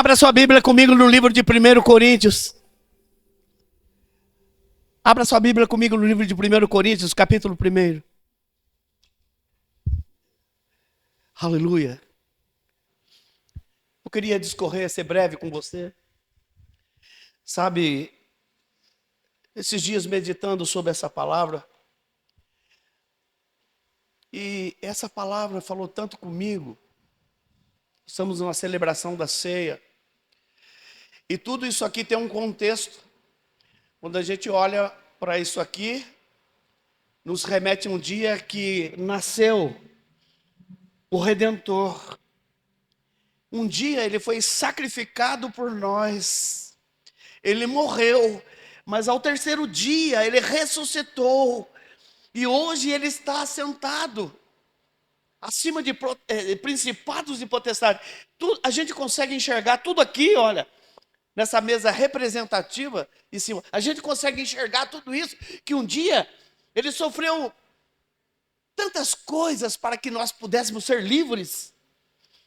Abra sua Bíblia comigo no livro de 1 Coríntios. Abra sua Bíblia comigo no livro de 1 Coríntios, capítulo 1. Aleluia. Eu queria discorrer, ser breve com você. Sabe, esses dias meditando sobre essa palavra, e essa palavra falou tanto comigo. Estamos numa celebração da ceia. E tudo isso aqui tem um contexto. Quando a gente olha para isso aqui, nos remete um dia que nasceu o Redentor. Um dia ele foi sacrificado por nós. Ele morreu, mas ao terceiro dia ele ressuscitou. E hoje ele está sentado acima de principados e potestades. A gente consegue enxergar tudo aqui, olha, nessa mesa representativa em cima. A gente consegue enxergar tudo isso, que um dia ele sofreu tantas coisas para que nós pudéssemos ser livres.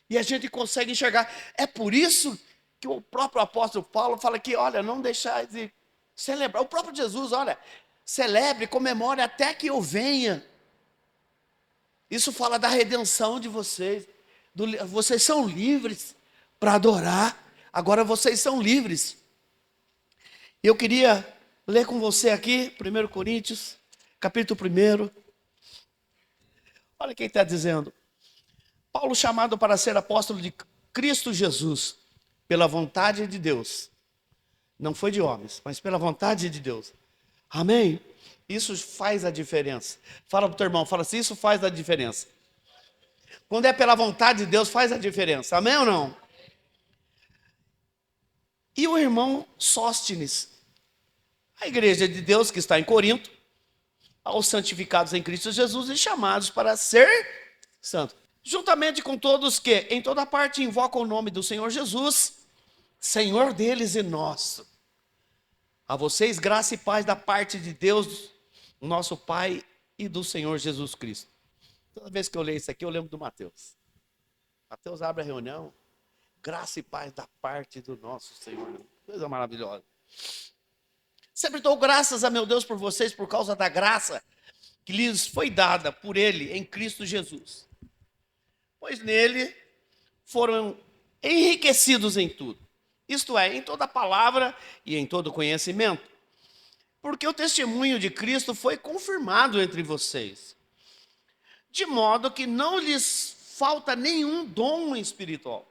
E a gente consegue enxergar. É por isso que o próprio apóstolo Paulo fala que, olha, não deixar de celebrar. O próprio Jesus, olha, celebre, comemore até que eu venha. Isso fala da redenção de vocês. Vocês são livres para adorar. Agora vocês são livres. Eu queria ler com você aqui, 1 Coríntios, capítulo 1. Olha quem está dizendo. Paulo, chamado para ser apóstolo de Cristo Jesus, pela vontade de Deus. Não foi de homens, mas pela vontade de Deus. Amém? Isso faz a diferença. Fala para o teu irmão, fala assim, isso faz a diferença. Quando é pela vontade de Deus, faz a diferença. Amém ou não? E o irmão Sóstenes, a igreja de Deus que está em Corinto, aos santificados em Cristo Jesus e chamados para ser santos. Juntamente com todos que em toda parte invocam o nome do Senhor Jesus, Senhor deles e nosso. A vocês graça e paz da parte de Deus, nosso Pai e do Senhor Jesus Cristo. Toda vez que eu leio isso aqui, eu lembro do Mateus. Mateus abre a reunião, graça e paz da parte do nosso Senhor. Coisa maravilhosa. Sempre dou graças a meu Deus por vocês, por causa da graça que lhes foi dada por Ele em Cristo Jesus. Pois nele foram enriquecidos em tudo. Isto é, em toda palavra e em todo conhecimento. Porque o testemunho de Cristo foi confirmado entre vocês. De modo que não lhes falta nenhum dom espiritual.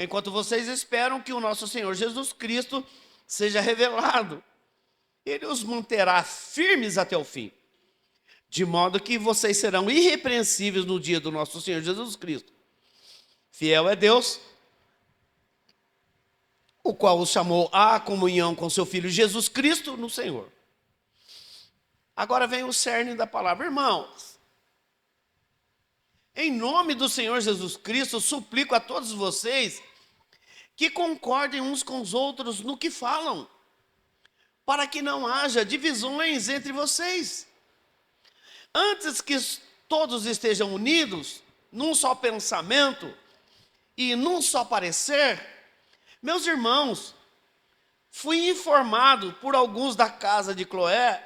Enquanto vocês esperam que o nosso Senhor Jesus Cristo seja revelado, Ele os manterá firmes até o fim. De modo que vocês serão irrepreensíveis no dia do nosso Senhor Jesus Cristo. Fiel é Deus, o qual os chamou à comunhão com seu Filho Jesus Cristo no Senhor. Agora vem o cerne da palavra. Irmãos, em nome do Senhor Jesus Cristo, suplico a todos vocês que concordem uns com os outros no que falam, para que não haja divisões entre vocês. Antes que todos estejam unidos, num só pensamento e num só parecer, meus irmãos, fui informado por alguns da casa de Cloé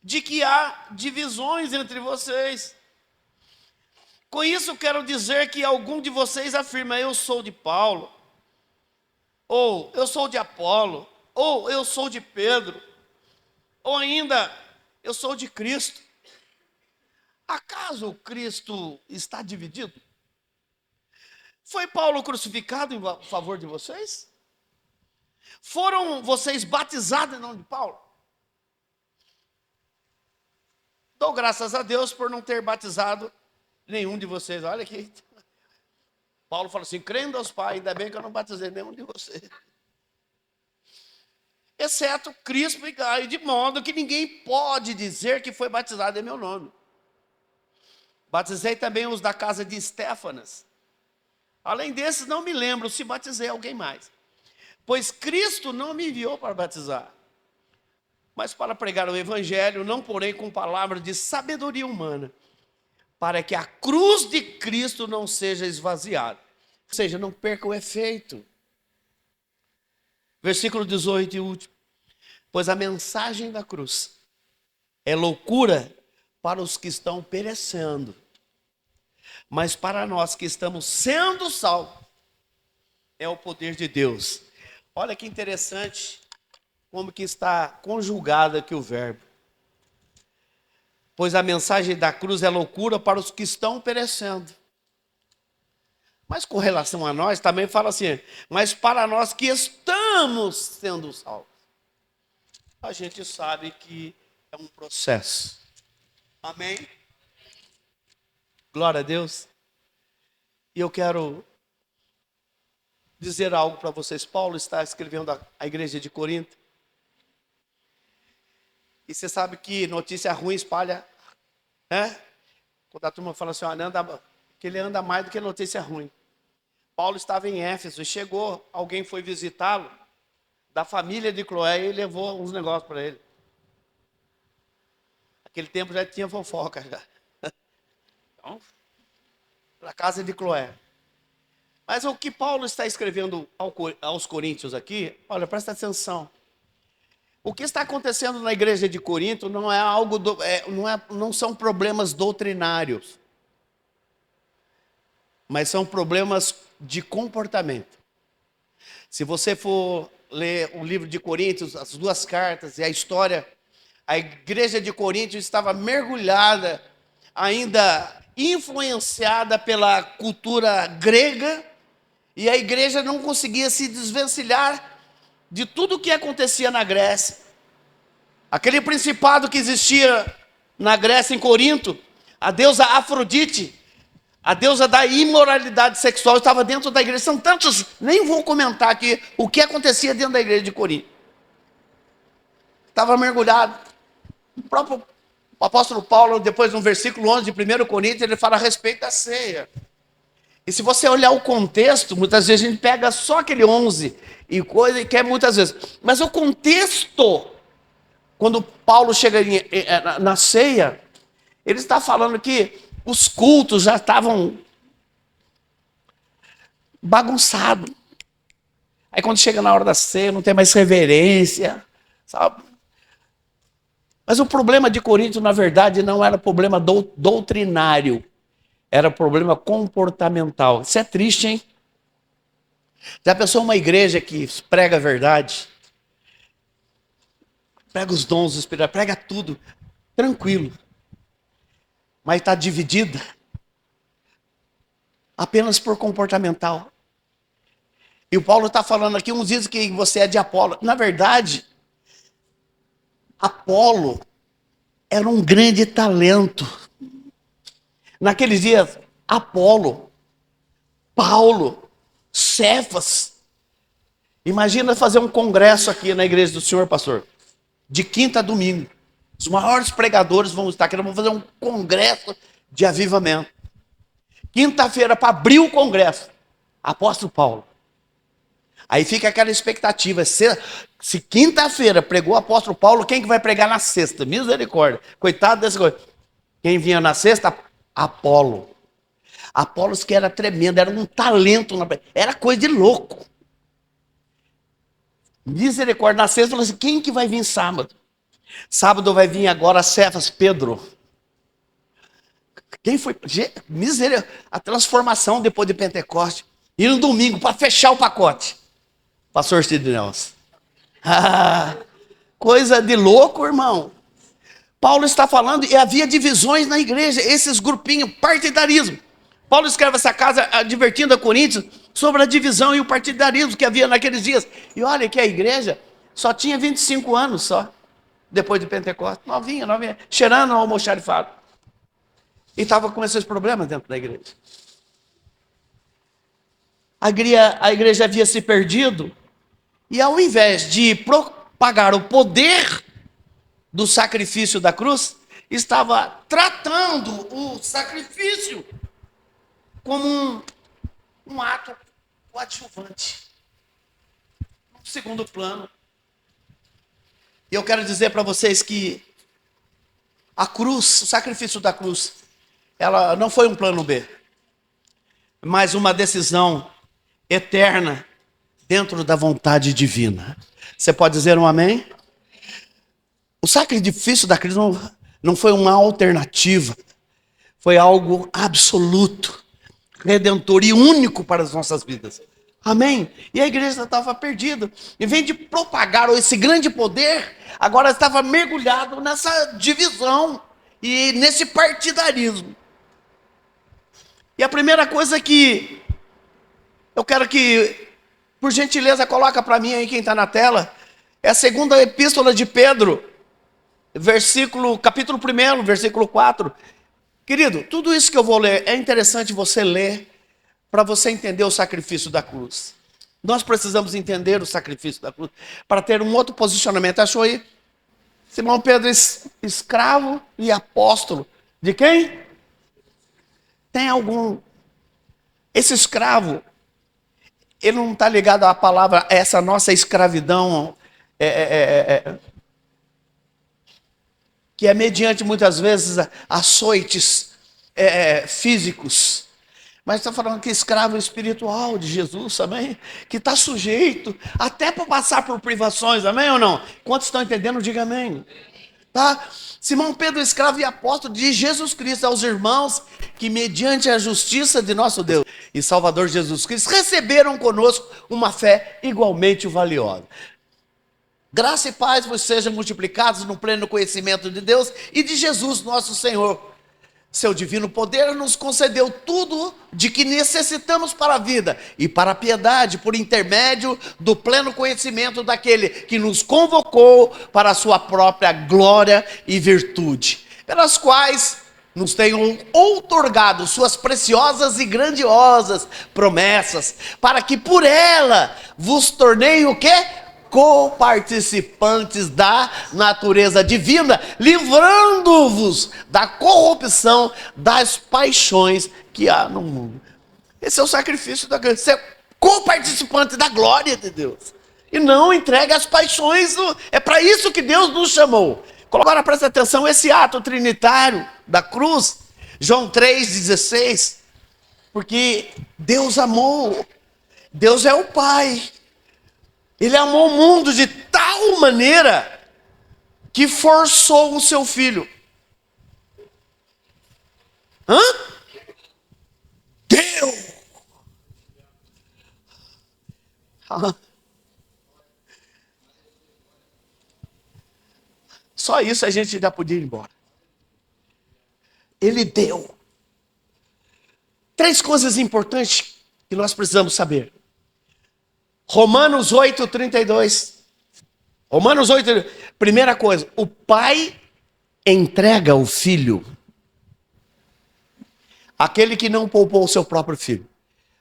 de que há divisões entre vocês. Com isso quero dizer que algum de vocês afirma, eu sou de Paulo, ou eu sou de Apolo, ou eu sou de Pedro, ou ainda, eu sou de Cristo. Acaso Cristo está dividido? Foi Paulo crucificado em favor de vocês? Foram vocês batizados em nome de Paulo? Dou graças a Deus por não ter batizado nenhum de vocês. Olha aqui. Paulo falou assim, crendo aos pais, ainda bem que eu não batizei nenhum de vocês. Exceto Crispo e Gaio, de modo que ninguém pode dizer que foi batizado em meu nome. Batizei também os da casa de Estéfanas. Além desses, não me lembro se batizei alguém mais. Pois Cristo não me enviou para batizar, mas para pregar o evangelho, não porém com palavras de sabedoria humana, para que a cruz de Cristo não seja esvaziada. Ou seja, não perca o efeito. Versículo 18 e último. Pois a mensagem da cruz é loucura para os que estão perecendo, mas para nós que estamos sendo salvos, é o poder de Deus. Olha que interessante como que está conjugado aqui o verbo. Pois a mensagem da cruz é loucura para os que estão perecendo. Mas com relação a nós, também fala assim, mas para nós que estamos sendo salvos. A gente sabe que é um processo. Amém? Glória a Deus. E eu quero dizer algo para vocês. Paulo está escrevendo à igreja de Corinto. E você sabe que notícia ruim espalha, né? Quando a turma fala assim, que ele anda mais do que notícia ruim. Paulo estava em Éfeso e chegou, alguém foi visitá-lo, da família de Cloé, e levou uns negócios para ele. Naquele tempo já tinha fofoca. Já. Então, para a casa de Cloé. Mas o que Paulo está escrevendo aos coríntios aqui, olha, presta atenção. O que está acontecendo na igreja de Corinto não é algo, não são problemas doutrinários, mas são problemas de comportamento. Se você for ler o livro de Coríntios, as duas cartas e a história, a igreja de Corinto estava mergulhada, ainda influenciada pela cultura grega, e a igreja não conseguia se desvencilhar de tudo o que acontecia na Grécia. Aquele principado que existia na Grécia, em Corinto, a deusa Afrodite, a deusa da imoralidade sexual, estava dentro da igreja. São tantos, nem vou comentar aqui o que acontecia dentro da igreja de Corinto. Estava mergulhado. O próprio apóstolo Paulo, depois no versículo 11 de 1 Coríntios, ele fala a respeito da ceia. E se você olhar o contexto, muitas vezes a gente pega só aquele 11 e coisa e quer muitas vezes. Mas o contexto, quando Paulo chega na ceia, ele está falando que os cultos já estavam bagunçados. Aí quando chega na hora da ceia, não tem mais reverência, sabe? Mas o problema de Corinto, na verdade, não era problema doutrinário. Era problema comportamental. Isso é triste, hein? Já pensou uma igreja que prega a verdade? Prega os dons do Espírito, prega tudo, tranquilo. Mas está dividida apenas por comportamental. E o Paulo está falando aqui, uns dizem que você é de Apolo. Na verdade, Apolo era um grande talento. Naqueles dias, Apolo, Paulo, Cefas. Imagina fazer um congresso aqui na igreja do Senhor, pastor, de quinta a domingo. Os maiores pregadores vão estar aqui, vamos fazer um congresso de avivamento. Quinta-feira, para abrir o congresso, apóstolo Paulo. Aí fica aquela expectativa, se quinta-feira pregou o apóstolo Paulo, quem que vai pregar na sexta? Misericórdia, coitado dessa coisa. Quem vinha na sexta? Apolo. Apolos que era tremendo, era um talento, era coisa de louco. Misericórdia, na sexta falou assim, quem que vai vir sábado? Sábado vai vir agora Cefas, Pedro. Quem foi? Misericórdia, a transformação depois de Pentecoste. E no domingo, para fechar o pacote, pastor Cid Nelson. Coisa de louco, irmão. Paulo está falando, e havia divisões na igreja, esses grupinhos, partidarismo. Paulo escreve essa casa advertindo a Coríntios sobre a divisão e o partidarismo que havia naqueles dias. E olha que a igreja só tinha 25 anos só, depois de Pentecostes. Novinha, cheirando ao almoxarifado. E estava com esses problemas dentro da igreja. A igreja havia se perdido, e ao invés de propagar o poder do sacrifício da cruz, estava tratando o sacrifício como um ato coadjuvante, um segundo plano. E eu quero dizer para vocês que a cruz, o sacrifício da cruz, ela não foi um plano B, mas uma decisão eterna dentro da vontade divina. Você pode dizer um amém? O sacrifício da cruz não foi uma alternativa, foi algo absoluto, redentor e único para as nossas vidas. Amém? E a igreja estava perdida. Em vez de propagar esse grande poder, agora estava mergulhado nessa divisão e nesse partidarismo. E a primeira coisa que eu quero que, por gentileza, coloca para mim aí quem está na tela, é a segunda epístola de Pedro, capítulo 1, versículo 4. Querido, tudo isso que eu vou ler, é interessante você ler para você entender o sacrifício da cruz. Nós precisamos entender o sacrifício da cruz para ter um outro posicionamento. Achou aí? Simão Pedro, escravo e apóstolo. De quem? Tem algum... Esse escravo, ele não está ligado à palavra, a essa nossa escravidão, que é mediante muitas vezes açoites físicos. Mas está falando que escravo espiritual de Jesus, amém? Que está sujeito até para passar por privações, amém ou não? Quantos estão entendendo, diga amém. Tá? Simão Pedro, escravo e apóstolo de Jesus Cristo, aos irmãos que mediante a justiça de nosso Deus e Salvador Jesus Cristo, receberam conosco uma fé igualmente valiosa. Graça e paz vos sejam multiplicados no pleno conhecimento de Deus e de Jesus nosso Senhor. Seu divino poder nos concedeu tudo de que necessitamos para a vida e para a piedade, por intermédio do pleno conhecimento daquele que nos convocou para a sua própria glória e virtude, pelas quais nos tem outorgado suas preciosas e grandiosas promessas, para que por ela vos tornei o quê? Coparticipantes da natureza divina, livrando-vos da corrupção das paixões que há no mundo. Esse é o sacrifício da glória. Você é coparticipante da glória de Deus. E não entregue as paixões. É para isso que Deus nos chamou. Agora presta atenção, esse ato trinitário da cruz, João 3,16, porque Deus amou. Deus é o Pai. Ele amou o mundo de tal maneira que forçou o seu filho. Deu! Só isso a gente já podia ir embora. Ele deu. 3 coisas importantes que nós precisamos saber. Romanos 8:32. Romanos 8, primeira coisa, o pai entrega o filho. Aquele que não poupou o seu próprio filho,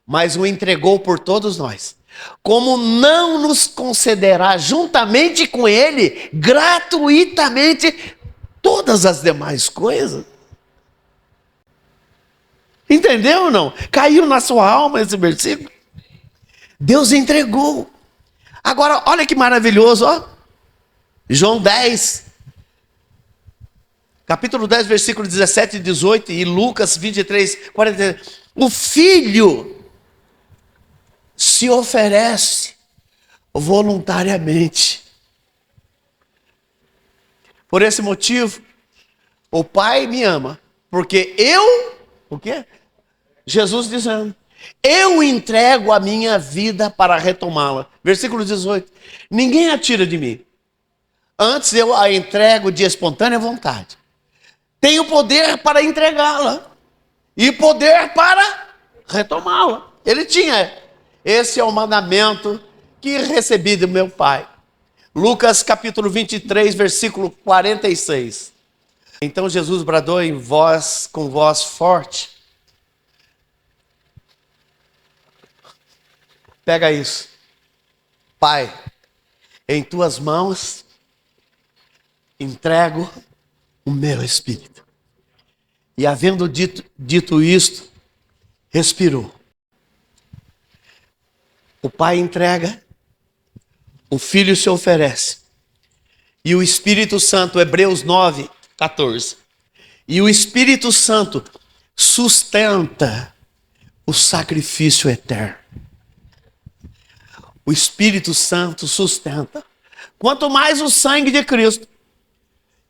mas o entregou por todos nós. Como não nos concederá juntamente com ele, gratuitamente, todas as demais coisas? Entendeu ou não? Caiu na sua alma esse versículo? Deus entregou. Agora, olha que maravilhoso, ó. João 10, capítulo 10, versículo 17 e 18, e Lucas 23, 40. O filho se oferece voluntariamente. Por esse motivo, o Pai me ama, porque o quê? Jesus dizendo, eu entrego a minha vida para retomá-la. Versículo 18. Ninguém a tira de mim. Antes eu a entrego de espontânea vontade. Tenho poder para entregá-la. E poder para retomá-la. Ele tinha. Esse é o mandamento que recebi do meu Pai. Lucas capítulo 23, versículo 46. Então Jesus bradou com voz forte. Pega isso. Pai, em tuas mãos entrego o meu espírito. E havendo dito isto, respirou. O Pai entrega, o Filho se oferece. E o Espírito Santo, Hebreus 9, 14. E o Espírito Santo sustenta o sacrifício eterno. O Espírito Santo sustenta. Quanto mais o sangue de Cristo,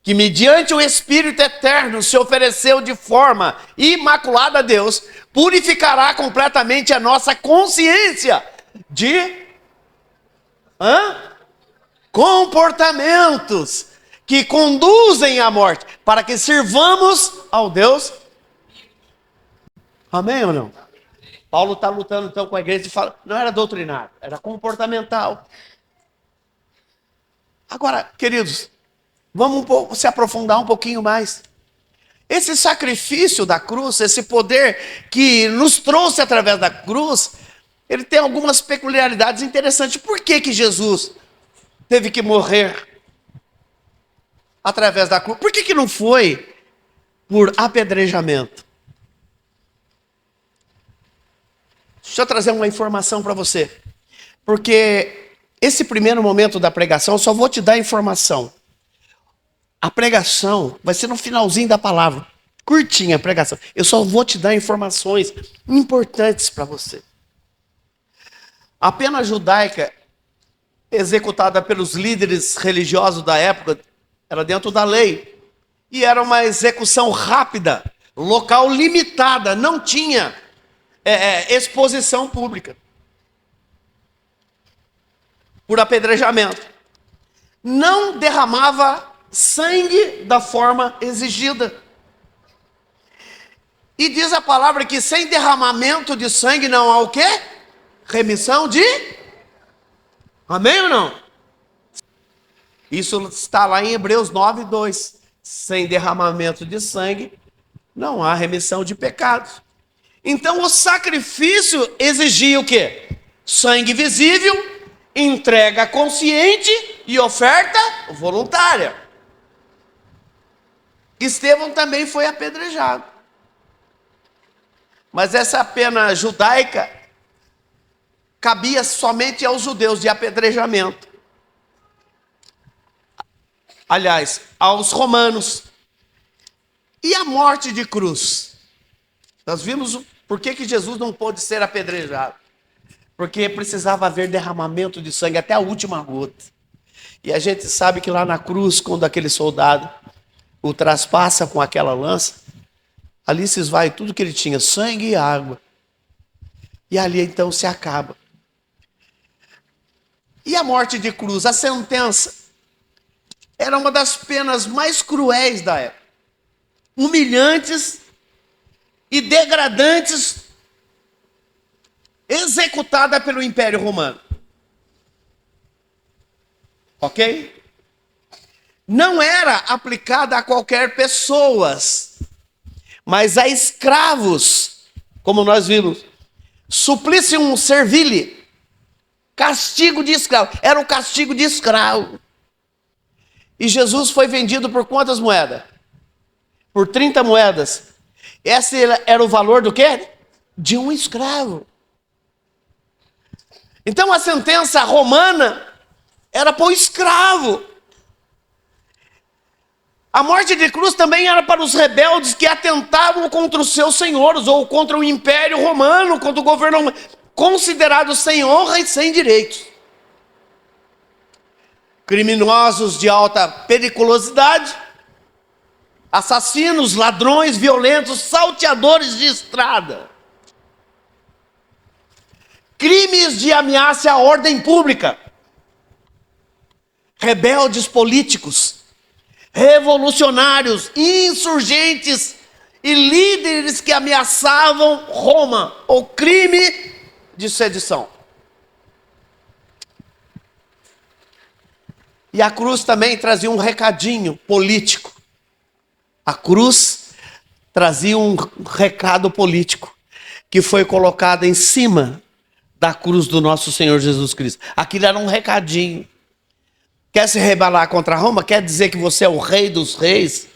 que mediante o Espírito eterno se ofereceu de forma imaculada a Deus, purificará completamente a nossa consciência de comportamentos que conduzem à morte, para que sirvamos ao Deus. Amém ou não? Paulo está lutando então com a igreja e fala, não era doutrinário, era comportamental. Agora, queridos, vamos se aprofundar um pouquinho mais. Esse sacrifício da cruz, esse poder que nos trouxe através da cruz, ele tem algumas peculiaridades interessantes. Por que Jesus teve que morrer através da cruz? Por que não foi por apedrejamento? Deixa eu trazer uma informação para você. Porque esse primeiro momento da pregação, eu só vou te dar informação. A pregação vai ser no finalzinho da palavra. Curtinha a pregação. Eu só vou te dar informações importantes para você. A pena judaica executada pelos líderes religiosos da época era dentro da lei. E era uma execução rápida, local limitada, não tinha exposição pública. Por apedrejamento. Não derramava sangue da forma exigida. E diz a palavra que sem derramamento de sangue não há o quê? Remissão de... Amém ou não? Isso está lá em Hebreus 9:2. Sem derramamento de sangue não há remissão de pecados. Então o sacrifício exigia o quê? Sangue visível, entrega consciente e oferta voluntária. Estevão também foi apedrejado. Mas essa pena judaica cabia somente aos judeus de apedrejamento. Aliás, aos romanos. E a morte de cruz? Nós vimos por que Jesus não pôde ser apedrejado. Porque precisava haver derramamento de sangue até a última gota. E a gente sabe que lá na cruz, quando aquele soldado o traspassa com aquela lança, ali se esvai tudo que ele tinha, sangue e água. E ali então se acaba. E a morte de cruz, a sentença, era uma das penas mais cruéis da época. Humilhantes e degradantes, executada pelo Império Romano. Ok? Não era aplicada a qualquer pessoas, mas a escravos, como nós vimos. Suplicium servili, castigo de escravo. Era o castigo de escravo. E Jesus foi vendido por quantas moedas? Por 30 moedas. Esse era o valor do quê? De um escravo. Então a sentença romana era para o escravo. A morte de cruz também era para os rebeldes que atentavam contra os seus senhores, ou contra o Império Romano, contra o governo romano, considerados sem honra e sem direitos. Criminosos de alta periculosidade, assassinos, ladrões, violentos, salteadores de estrada. Crimes de ameaça à ordem pública. Rebeldes políticos, revolucionários, insurgentes e líderes que ameaçavam Roma, ou crime de sedição. E a cruz também trazia um recadinho político. A cruz trazia um recado político que foi colocado em cima da cruz do nosso Senhor Jesus Cristo. Aquilo era um recadinho. Quer se rebelar contra Roma? Quer dizer que você é o rei dos reis?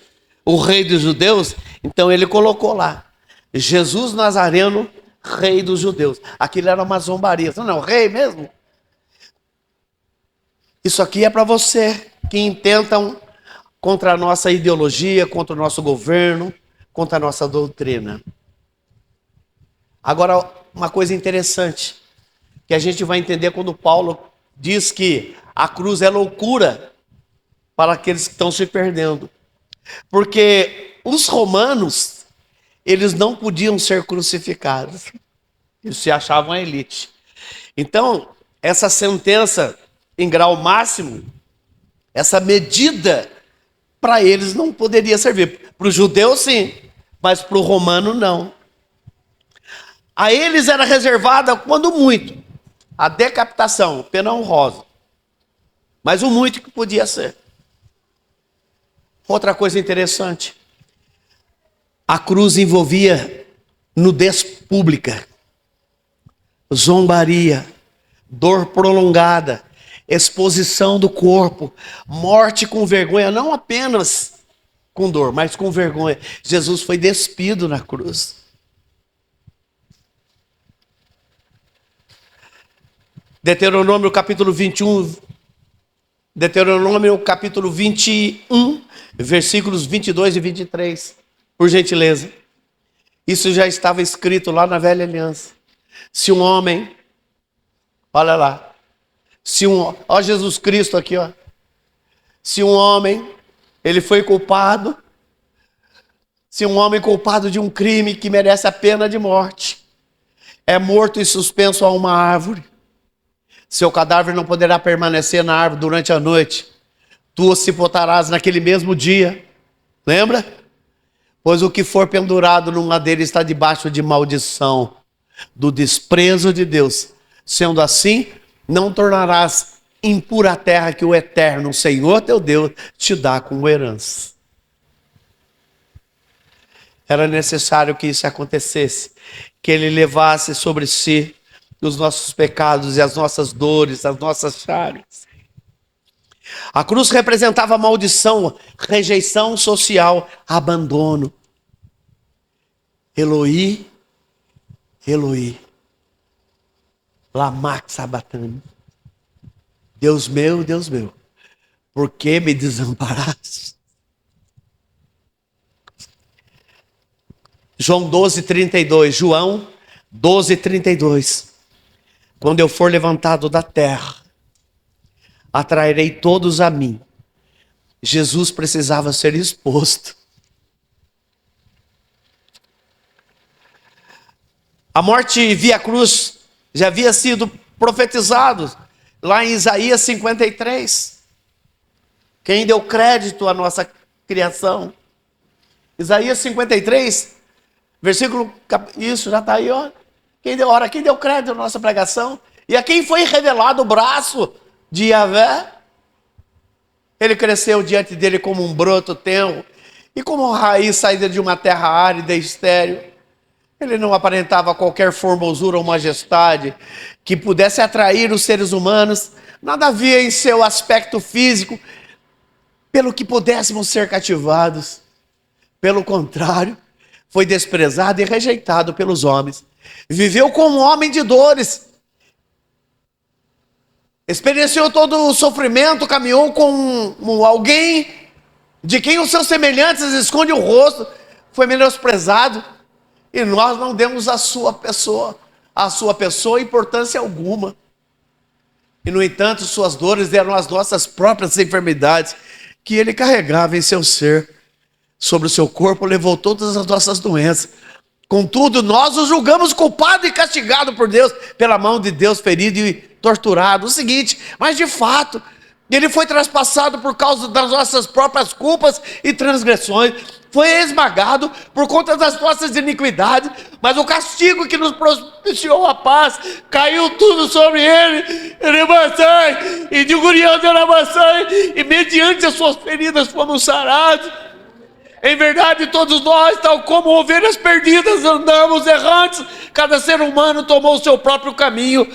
O rei dos judeus? Então ele colocou lá, Jesus Nazareno, rei dos judeus. Aquilo era uma zombaria. Não é o rei mesmo? Isso aqui é para você que intentam contra a nossa ideologia, contra o nosso governo, contra a nossa doutrina. Agora, uma coisa interessante, que a gente vai entender quando Paulo diz que a cruz é loucura para aqueles que estão se perdendo. Porque os romanos, eles não podiam ser crucificados. Eles se achavam a elite. Então, essa sentença em grau máximo, essa medida, para eles não poderia servir. Para o judeu, sim, mas para o romano, não. A eles era reservada, quando muito, a decapitação, pena honrosa. Mas o muito que podia ser. Outra coisa interessante, a cruz envolvia nudez pública, zombaria, dor prolongada, exposição do corpo, morte com vergonha, não apenas com dor, mas com vergonha. Jesus foi despido na cruz. Deuteronômio capítulo 21, Deuteronômio capítulo 21, versículos 22 e 23, por gentileza. Isso já estava escrito lá na velha aliança. Se um homem, olha lá, ó Jesus Cristo aqui, ó. Se um homem, ele foi culpado, se um homem culpado de um crime que merece a pena de morte, é morto e suspenso a uma árvore, seu cadáver não poderá permanecer na árvore durante a noite, tu o sepultarás naquele mesmo dia, lembra? Pois o que for pendurado no madeiro está debaixo de maldição, do desprezo de Deus. Sendo assim, não tornarás impura a terra que o eterno Senhor teu Deus te dá como herança. Era necessário que isso acontecesse, que ele levasse sobre si os nossos pecados e as nossas dores, as nossas chagas. A cruz representava maldição, rejeição social, abandono. Eloi, Eloi, lama sabachthani. Deus meu, por que me desamparaste? João 12:32, João 12:32. Quando eu for levantado da terra, atrairei todos a mim. Jesus precisava ser exposto. A morte via cruz já havia sido profetizado lá em Isaías 53. Quem deu crédito à nossa criação? Isaías 53, versículo, isso já está aí, ó. Quem deu crédito à nossa pregação? E a quem foi revelado o braço de Yahvé? Ele cresceu diante dele como um broto tenro e como uma raiz saída de uma terra árida e estéril. Ele não aparentava qualquer formosura ou majestade que pudesse atrair os seres humanos. Nada havia em seu aspecto físico pelo que pudéssemos ser cativados. Pelo contrário, foi desprezado e rejeitado pelos homens. Viveu como um homem de dores. Experienciou todo o sofrimento, caminhou com alguém de quem os seus semelhantes escondem o rosto. Foi menosprezado. E nós não demos à sua pessoa importância alguma. E no entanto, suas dores eram as nossas próprias enfermidades que ele carregava em seu ser. Sobre o seu corpo levou todas as nossas doenças. Contudo, nós o julgamos culpado e castigado por Deus, pela mão de Deus, ferido e torturado. O seguinte, mas de fato, ele foi transpassado por causa das nossas próprias culpas e transgressões. Foi esmagado por conta das nossas iniquidades, mas o castigo que nos propiciou a paz caiu tudo sobre ele. E mediante as suas feridas fomos sarados. Em verdade, todos nós, tal como ovelhas perdidas, andamos errantes. Cada ser humano tomou o seu próprio caminho.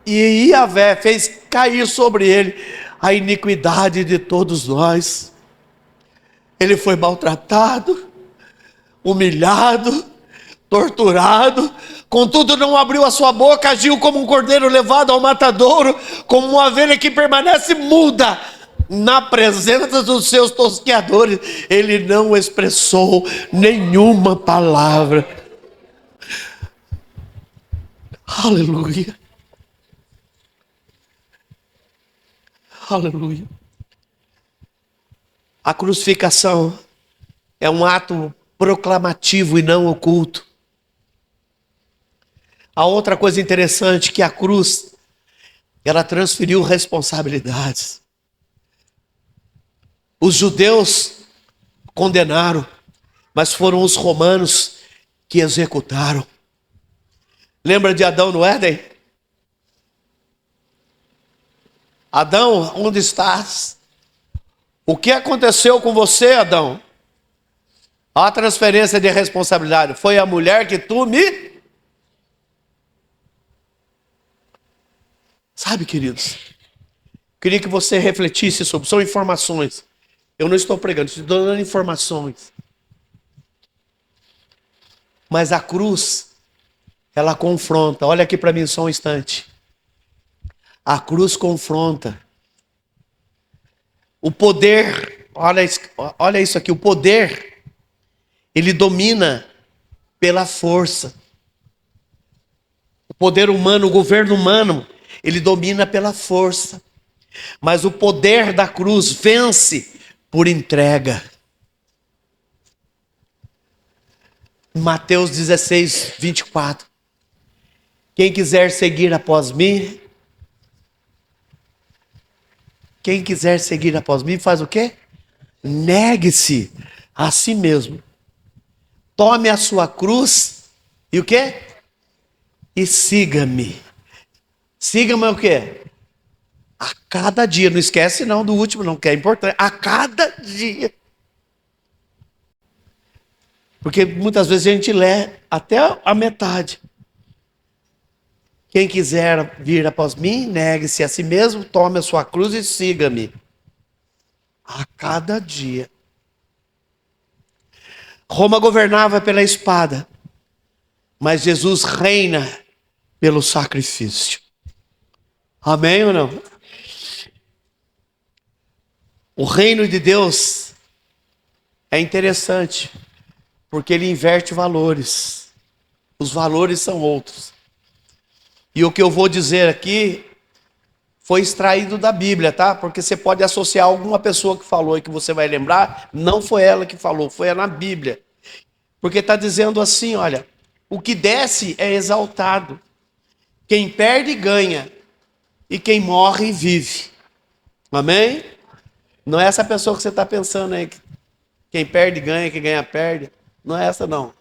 E Yahvé fez cair sobre ele a iniquidade de todos nós. Ele foi maltratado, humilhado, torturado. Contudo, não abriu a sua boca, agiu como um cordeiro levado ao matadouro, como uma ovelha que permanece muda na presença dos seus tosqueadores. Ele não expressou nenhuma palavra. Aleluia. Aleluia. A crucificação é um ato proclamativo e não oculto. A outra coisa interessante é que a cruz, ela transferiu responsabilidades. Os judeus condenaram, mas foram os romanos que executaram. Lembra de Adão no Éden? Adão, onde estás? O que aconteceu com você, Adão? A transferência de responsabilidade. Foi a mulher que tu me... Sabe, queridos? Queria que você refletisse sobre... São informações. Eu não estou pregando, estou dando informações. Mas a cruz, ela confronta. Olha aqui para mim só um instante. A cruz confronta. O poder, olha isso aqui, o poder, ele domina pela força. O poder humano, o governo humano, ele domina pela força. Mas o poder da cruz vence por entrega. Mateus 16, 24. Quem quiser seguir após mim, faz o quê? Negue-se a si mesmo. Tome a sua cruz e o quê? E siga-me. Siga-me o quê? A cada dia. Não esquece não do último não, que é importante. A cada dia. Porque muitas vezes a gente lê até a metade. Quem quiser vir após mim, negue-se a si mesmo, tome a sua cruz e siga-me. A cada dia. Roma governava pela espada, mas Jesus reina pelo sacrifício. Amém ou não? O reino de Deus é interessante, porque ele inverte valores. Os valores são outros. E o que eu vou dizer aqui foi extraído da Bíblia, tá? Porque você pode associar alguma pessoa que falou e que você vai lembrar, não foi ela que falou, foi na Bíblia. Porque está dizendo assim, olha, o que desce é exaltado. Quem perde, ganha. E quem morre, vive. Amém? Não é essa pessoa que você está pensando aí. Quem perde, ganha, quem ganha, perde. Não é essa, não.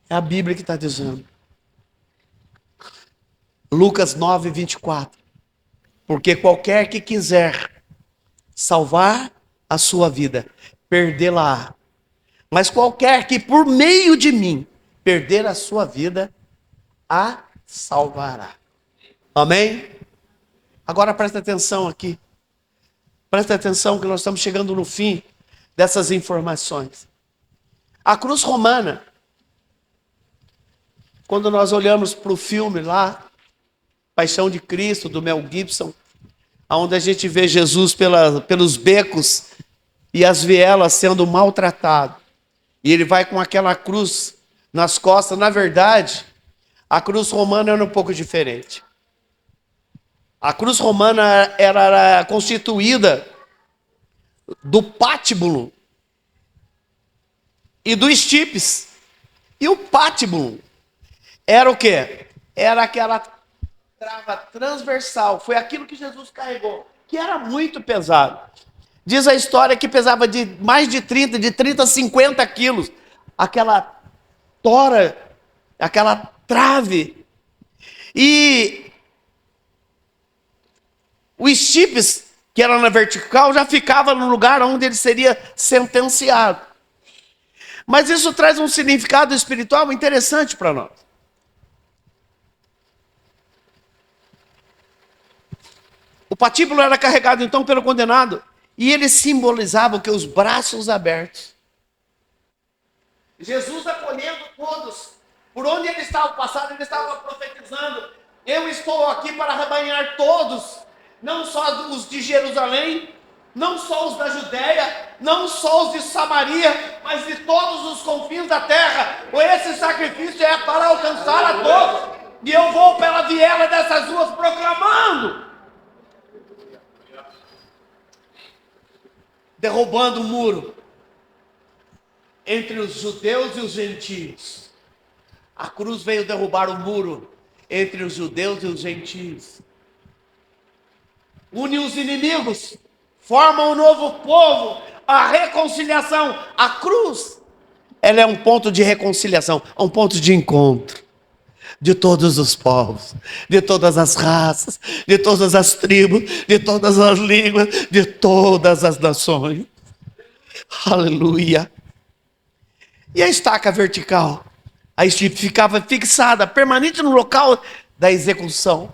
É a Bíblia que está dizendo. Lucas 9, 24. Porque qualquer que quiser salvar a sua vida, perdê-la. Mas qualquer que por meio de mim perder a sua vida, a salvará. Amém? Agora presta atenção aqui. Presta atenção que nós estamos chegando no fim dessas informações. A cruz romana, quando nós olhamos para o filme lá, Paixão de Cristo, do Mel Gibson, onde a gente vê Jesus pelos becos e as vielas sendo maltratado. E ele vai com aquela cruz nas costas. Na verdade, a cruz romana era um pouco diferente. A cruz romana era constituída do pátibulo e do estipes. E o pátibulo era o quê? Era aquela trava transversal. Foi aquilo que Jesus carregou, que era muito pesado. Diz a história que pesava de mais de 30 a 50 quilos. Aquela tora, aquela trave. E os chipes, que era na vertical, já ficava no lugar onde ele seria sentenciado. Mas isso traz um significado espiritual interessante para nós. O patíbulo era carregado então pelo condenado. E ele simbolizava o que? Os braços abertos. Jesus acolhendo todos. Por onde ele estava passando, ele estava profetizando. Eu estou aqui para arrebanhar todos. Não só os de Jerusalém, não só os da Judéia, não só os de Samaria, mas de todos os confins da terra. Esse sacrifício é para alcançar a todos. E eu vou pela viela dessas ruas proclamando. derrubando o muro entre os judeus e os gentios. A cruz veio derrubar o muro entre os judeus e os gentios. Une os inimigos, forma um novo povo, a reconciliação. A cruz, ela é um ponto de reconciliação, um ponto de encontro de todos os povos, de todas as raças, de todas as tribos, de todas as línguas, de todas as nações. Aleluia. E a estaca vertical? A estaca ficava fixada, permanente no local da execução.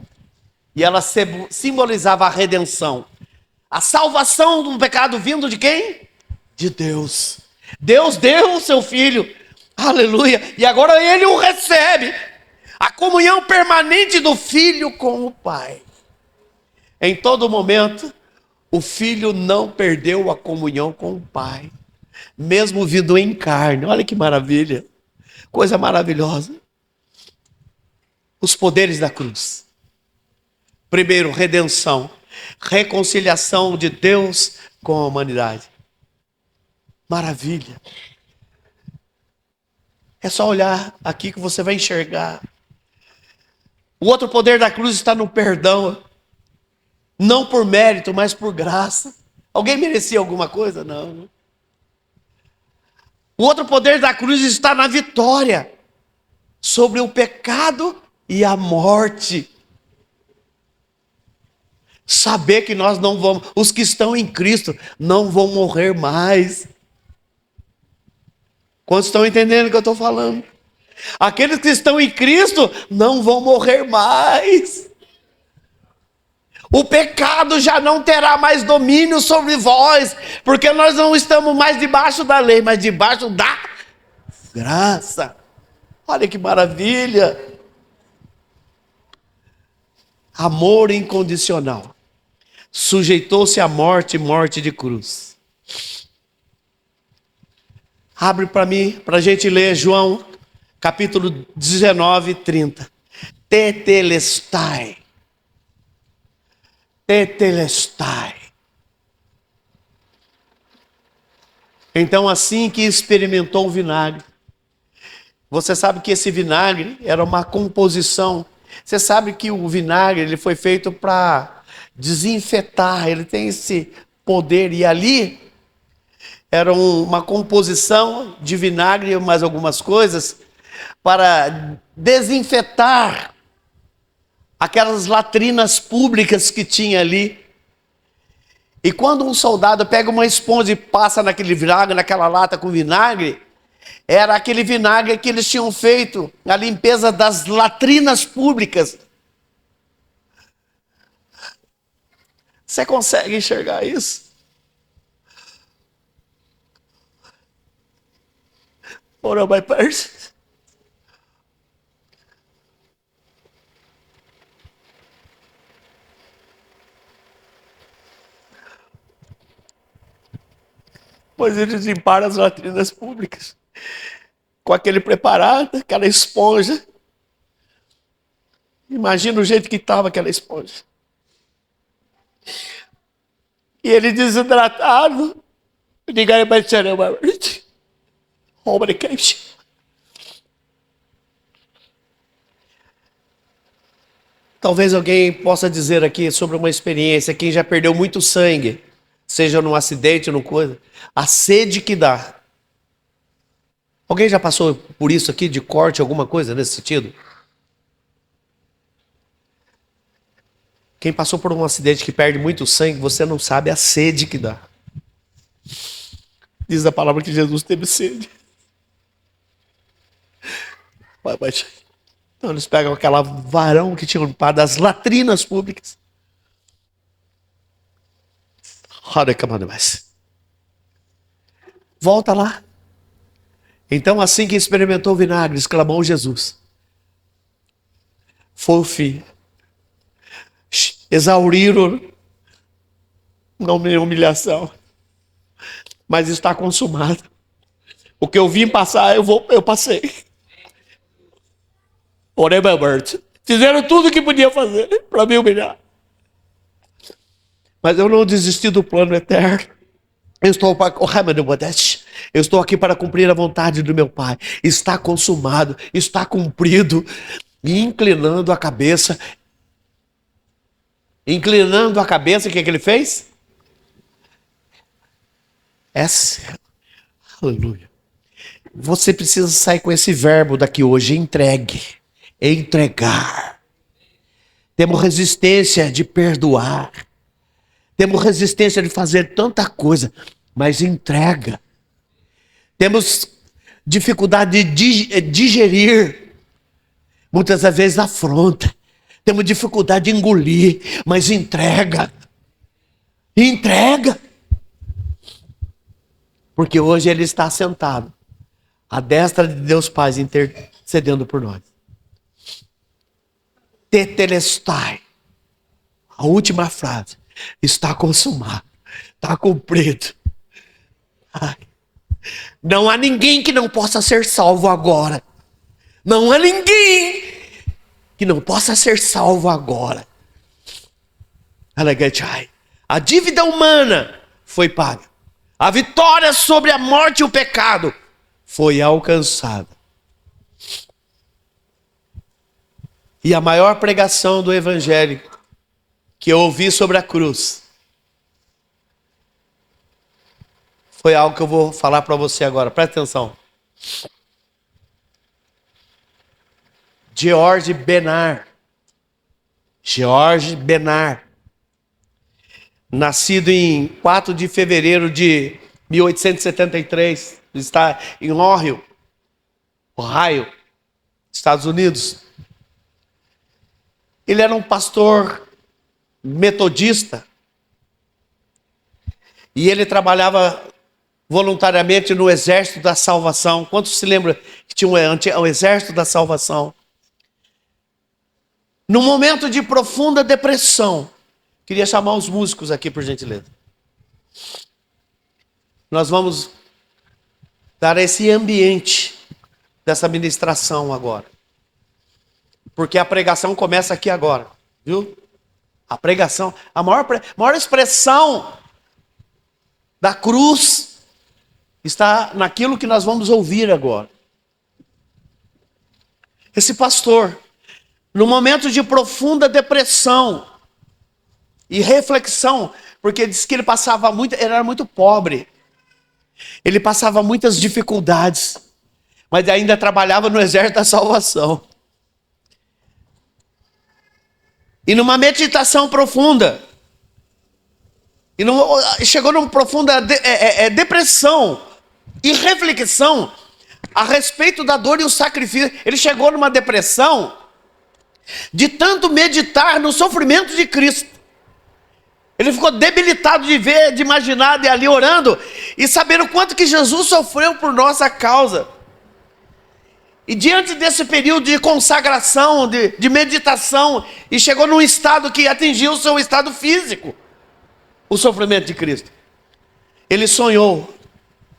E ela simbolizava a redenção. A salvação do pecado vindo de quem? De Deus. Deus deu o seu filho. Aleluia. E agora ele o recebe. A comunhão permanente do filho com o pai. Em todo momento, o filho não perdeu a comunhão com o pai. Mesmo vindo em carne. Olha que maravilha. Coisa maravilhosa. Os poderes da cruz. Primeiro, redenção. Reconciliação de Deus com a humanidade. Maravilha. É só olhar aqui que você vai enxergar. O outro poder da cruz está no perdão. Não por mérito, mas por graça. Alguém merecia alguma coisa? Não. O outro poder da cruz está na vitória sobre o pecado e a morte. Saber que nós não vamos, os que estão em Cristo não vão morrer mais. Quantos estão entendendo o que eu estou falando? Aqueles que estão em Cristo não vão morrer mais. O pecado já não terá mais domínio sobre vós, porque nós não estamos mais debaixo da lei, mas debaixo da graça. Olha que maravilha. Amor incondicional. Sujeitou-se à morte, morte de cruz. Abre para mim, para a gente ler João, capítulo 19, 30. Tetelestai. Tetelestai. Então, assim que experimentou o vinagre, você sabe que esse vinagre era uma composição. Você sabe que o vinagre ele foi feito para desinfetar, ele tem esse poder. E ali era uma composição de vinagre e mais algumas coisas para desinfetar aquelas latrinas públicas que tinha ali. E quando um soldado pega uma esponja e passa naquele vinagre, naquela lata com vinagre, era aquele vinagre que eles tinham feito a limpeza das latrinas públicas. Você consegue enxergar isso? Ora, my person. Pois eles limparam as latrinas públicas com aquele preparado, aquela esponja. Imagina o jeito que estava aquela esponja. E ele desidratado. Ninguém vai ser uma Talvez alguém possa dizer aqui sobre uma experiência, quem já perdeu muito sangue, seja num acidente ou numa coisa, a sede que dá. Alguém já passou por isso aqui, de corte, alguma coisa nesse sentido? Quem passou por um acidente que perde muito sangue, você não sabe a sede que dá. Diz a palavra que Jesus teve sede. Então eles pegam aquela varão que tinham limpado as latrinas públicas. Volta lá. Então, assim que experimentou o vinagre, exclamou Jesus. Foi o fim. Exauriram não minha humilhação, mas está consumado. O que eu vim passar, eu passei. Fizeram tudo o que podia fazer para me humilhar. Mas eu não desisti do plano eterno. Eu estou aqui para cumprir a vontade do meu Pai. Está consumado, está cumprido. E inclinando a cabeça. Inclinando a cabeça, o que ele fez? Aleluia. Você precisa sair com esse verbo daqui hoje, entregue. Entregar. Temos resistência de perdoar. Temos resistência de fazer tanta coisa, mas entrega. Temos dificuldade de digerir. Muitas das vezes afronta. Temos dificuldade de engolir, mas entrega. Entrega. Porque hoje ele está sentado à destra de Deus Pai, intercedendo por nós. Tetelestai. A última frase. Está consumado. Está cumprido. Ai. Não há ninguém que não possa ser salvo agora. Não há ninguém que não possa ser salvo agora. A dívida humana foi paga. A vitória sobre a morte e o pecado foi alcançada. E a maior pregação do Evangelho que eu ouvi sobre a cruz foi algo que eu vou falar para você agora. Presta atenção. George Bernard, nascido em 4 de fevereiro de 1873, está em Ohio, Estados Unidos. Ele era um pastor metodista e ele trabalhava voluntariamente no Exército da Salvação. Quantos se lembram que tinha um Exército da Salvação? Num momento de profunda depressão, queria chamar os músicos aqui, por gentileza. Nós vamos dar esse ambiente dessa ministração agora. Porque a pregação começa aqui agora, viu? A pregação, a maior expressão da cruz está naquilo que nós vamos ouvir agora. Esse pastor, no momento de profunda depressão e reflexão, porque diz que ele era muito pobre, ele passava muitas dificuldades, mas ainda trabalhava no Exército da Salvação. E numa meditação profunda, chegou numa profunda depressão e reflexão a respeito da dor e o sacrifício. Ele chegou numa depressão de tanto meditar no sofrimento de Cristo. Ele ficou debilitado de ver, de imaginar, de ali orando e sabendo o quanto que Jesus sofreu por nossa causa. E diante desse período de consagração, de meditação, e chegou num estado que atingiu o seu estado físico, o sofrimento de Cristo. Ele sonhou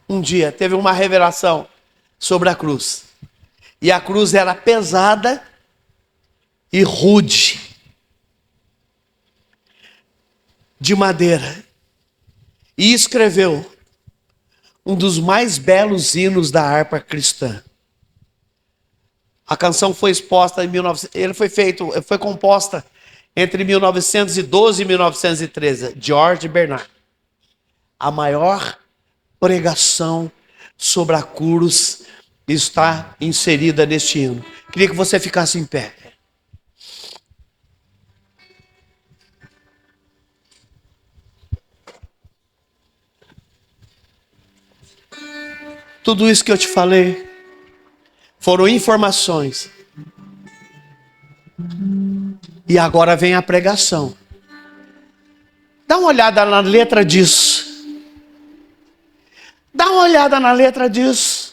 um dia, teve uma revelação sobre a cruz. E a cruz era pesada e rude, de madeira. E escreveu um dos mais belos hinos da harpa cristã. A canção foi exposta em 1900, foi composta entre 1912 e 1913. George Bernard. A maior pregação sobre a cruz está inserida neste hino. Queria que você ficasse em pé. Tudo isso que eu te falei foram informações. E agora vem a pregação. Dá uma olhada na letra disso. Dá uma olhada na letra disso.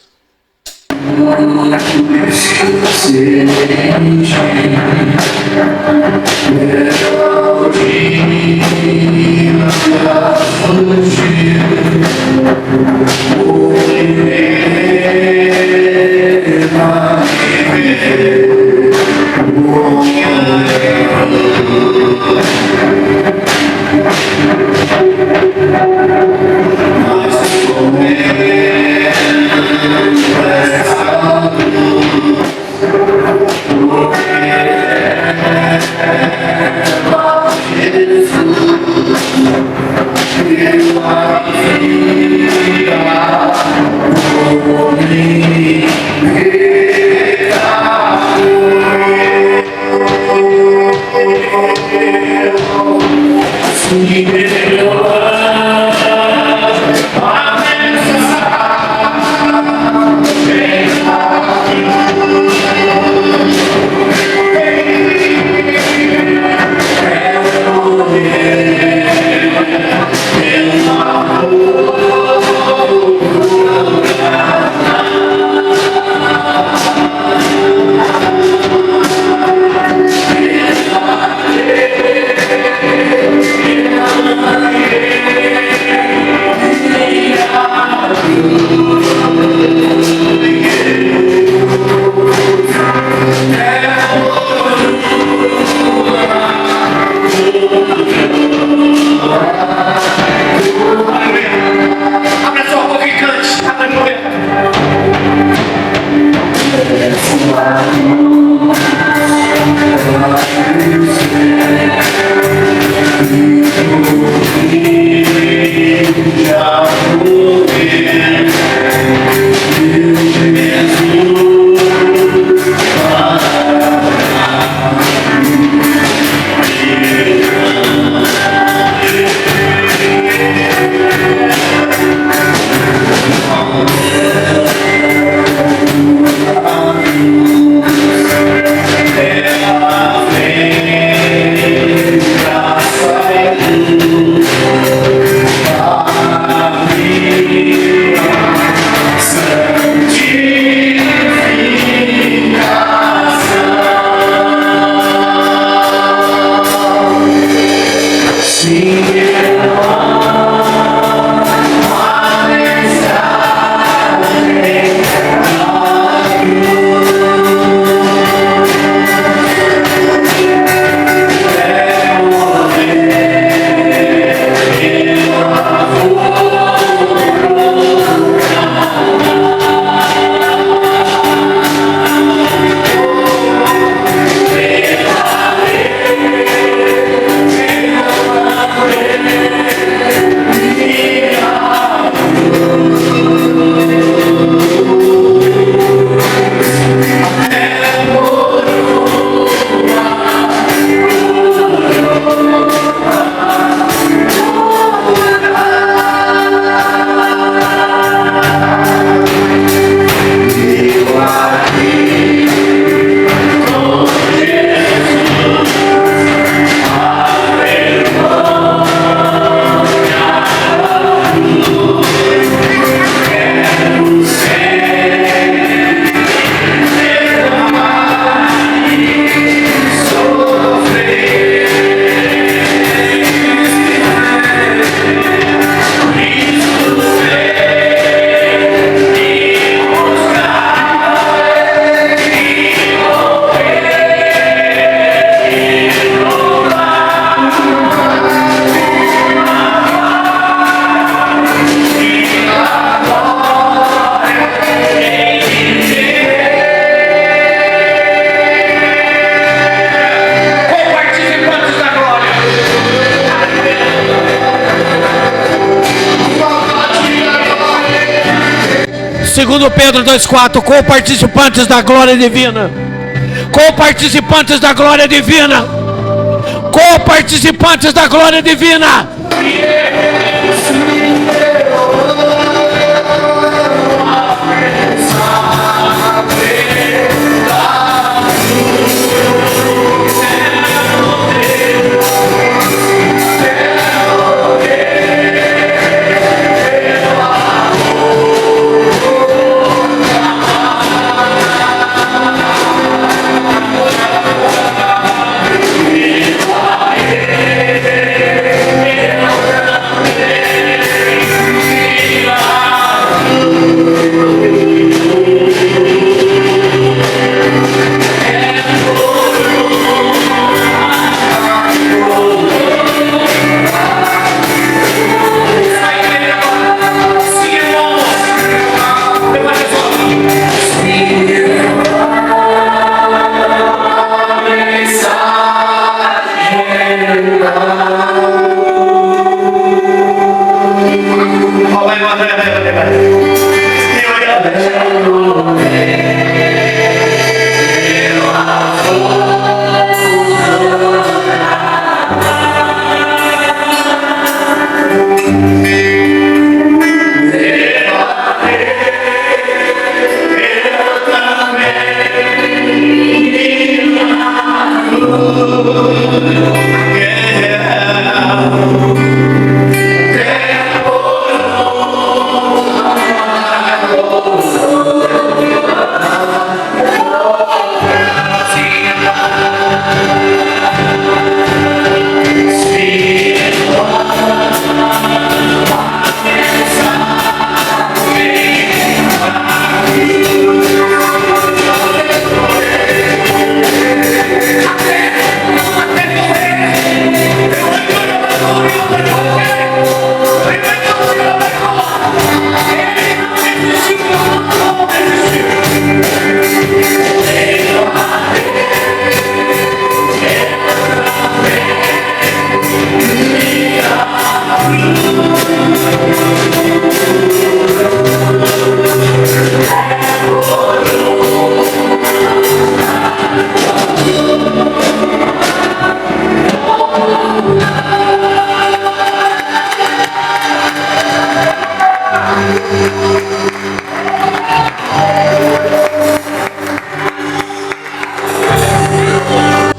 Segundo Pedro 2,4, co-participantes da glória divina. Co-participantes da glória divina. Co-participantes da glória divina.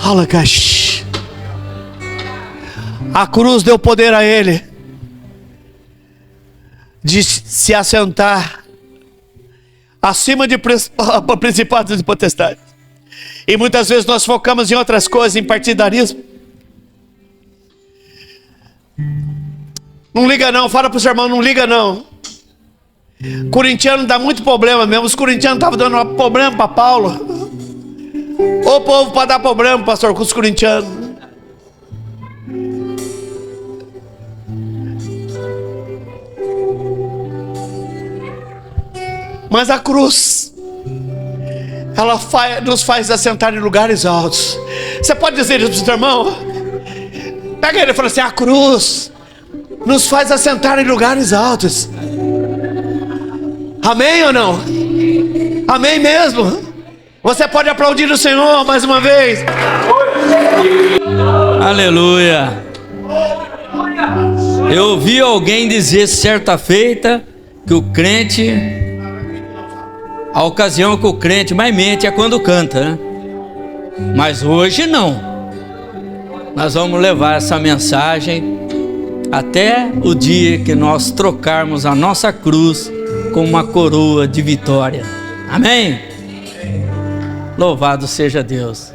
Halakash. A cruz deu poder a ele de se assentar acima de principados e potestades. E muitas vezes nós focamos em outras coisas, em partidarismo. Não liga não, fala para o seu irmão, não liga não. Corintiano dá muito problema mesmo. Os corintianos estavam dando problema para Paulo. Ô povo para dar problema, pastor, com os corintianos. Mas a cruz, ela nos faz assentar em lugares altos. Você pode dizer isso para o seu irmão? Pega ele e fala assim: a cruz nos faz assentar em lugares altos. Amém ou não? Amém mesmo? Você pode aplaudir o Senhor mais uma vez. Aleluia. Eu ouvi alguém dizer certa feita que o crente, a ocasião que o crente mais mente é quando canta, né? Mas hoje não. Nós vamos levar essa mensagem até o dia que nós trocarmos a nossa cruz com uma coroa de vitória. Amém? Louvado seja Deus.